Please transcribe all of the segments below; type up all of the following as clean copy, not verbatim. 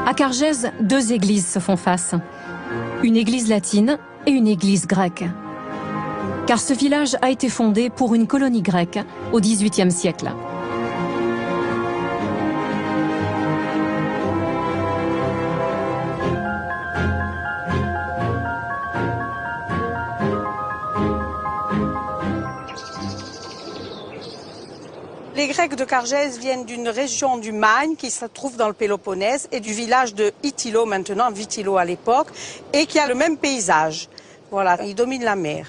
À Cargèse, deux églises se font face. Une église latine et une église grecque. Car ce village a été fondé pour une colonie grecque au XVIIIe siècle. Les Grecs de Cargèse viennent d'une région du Magne qui se trouve dans le Péloponnèse et du village de Ithilo maintenant, Vitilo à l'époque, et qui a le même paysage. Voilà, ils dominent la mer.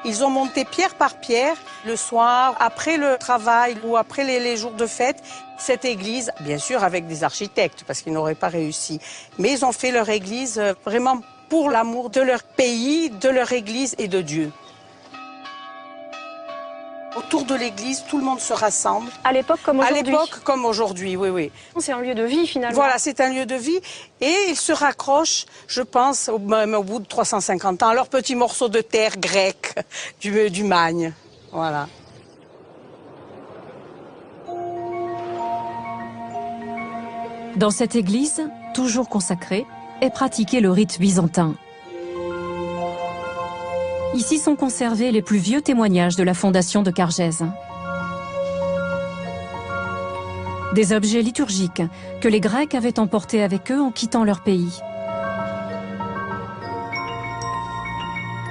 Ils ont monté pierre par pierre le soir, après le travail ou après les jours de fête, cette église, bien sûr avec des architectes parce qu'ils n'auraient pas réussi, mais ils ont fait leur église vraiment pour l'amour de leur pays, de leur église et de Dieu. Autour de l'église, tout le monde se rassemble. À l'époque comme aujourd'hui. À l'époque comme aujourd'hui, oui, oui. C'est un lieu de vie finalement. Voilà, c'est un lieu de vie et ils se raccrochent, je pense, même au bout de 350 ans, à leur petit morceau de terre grecque du Magne. Voilà. Dans cette église, toujours consacrée, est pratiqué le rite byzantin. Ici sont conservés les plus vieux témoignages de la fondation de Cargèse. Des objets liturgiques que les Grecs avaient emportés avec eux en quittant leur pays.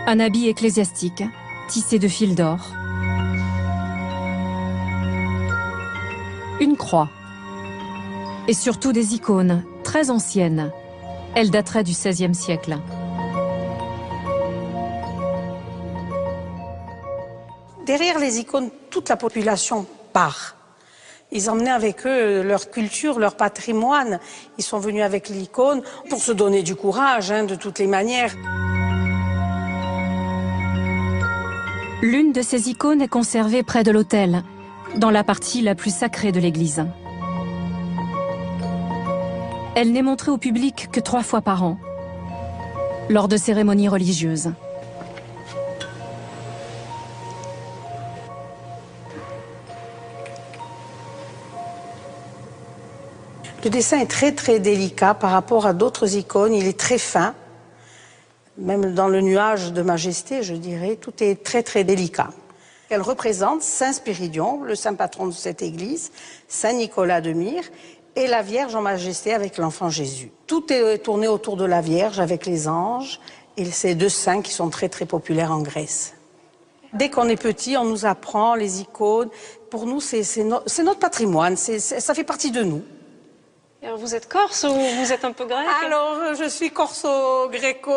Un habit ecclésiastique, tissé de fils d'or. Une croix. Et surtout des icônes très anciennes. Elles dateraient du XVIe siècle. Derrière les icônes, toute la population part. Ils emmenaient avec eux leur culture, leur patrimoine. Ils sont venus avec l'icône pour se donner du courage, de toutes les manières. L'une de ces icônes est conservée près de l'autel, dans la partie la plus sacrée de l'église. Elle n'est montrée au public que 3 fois par an, lors de cérémonies religieuses. Le dessin est très très délicat par rapport à d'autres icônes, il est très fin. Même dans le nuage de majesté, je dirais, tout est très très délicat. Elle représente Saint Spiridion, le saint patron de cette église, Saint Nicolas de Myre, et la Vierge en majesté avec l'enfant Jésus. Tout est tourné autour de la Vierge avec les anges et ces deux saints qui sont très très populaires en Grèce. Dès qu'on est petit, on nous apprend les icônes. Pour nous, c'est notre patrimoine, ça fait partie de nous. Alors, vous êtes corse ou vous êtes un peu grec? Alors, je suis corso-gréco,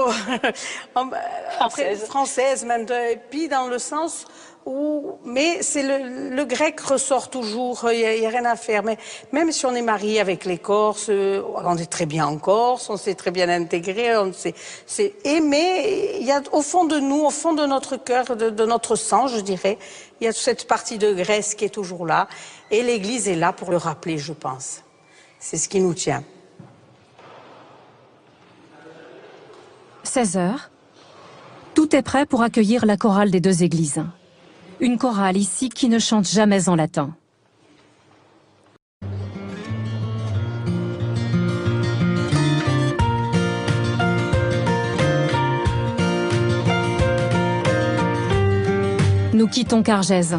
française même, et puis dans le sens où, mais c'est le grec ressort toujours, il y a rien à faire. Mais même si on est marié avec les Corses, on est très bien en Corse, on s'est très bien intégré, c'est aimé. Il y a au fond de nous, au fond de notre cœur, de notre sang, je dirais, il y a cette partie de Grèce qui est toujours là, et l'Église est là pour le rappeler, je pense. C'est ce qui nous tient. 16 heures. Tout est prêt pour accueillir la chorale des deux églises. Une chorale ici qui ne chante jamais en latin. Nous quittons Cargèse.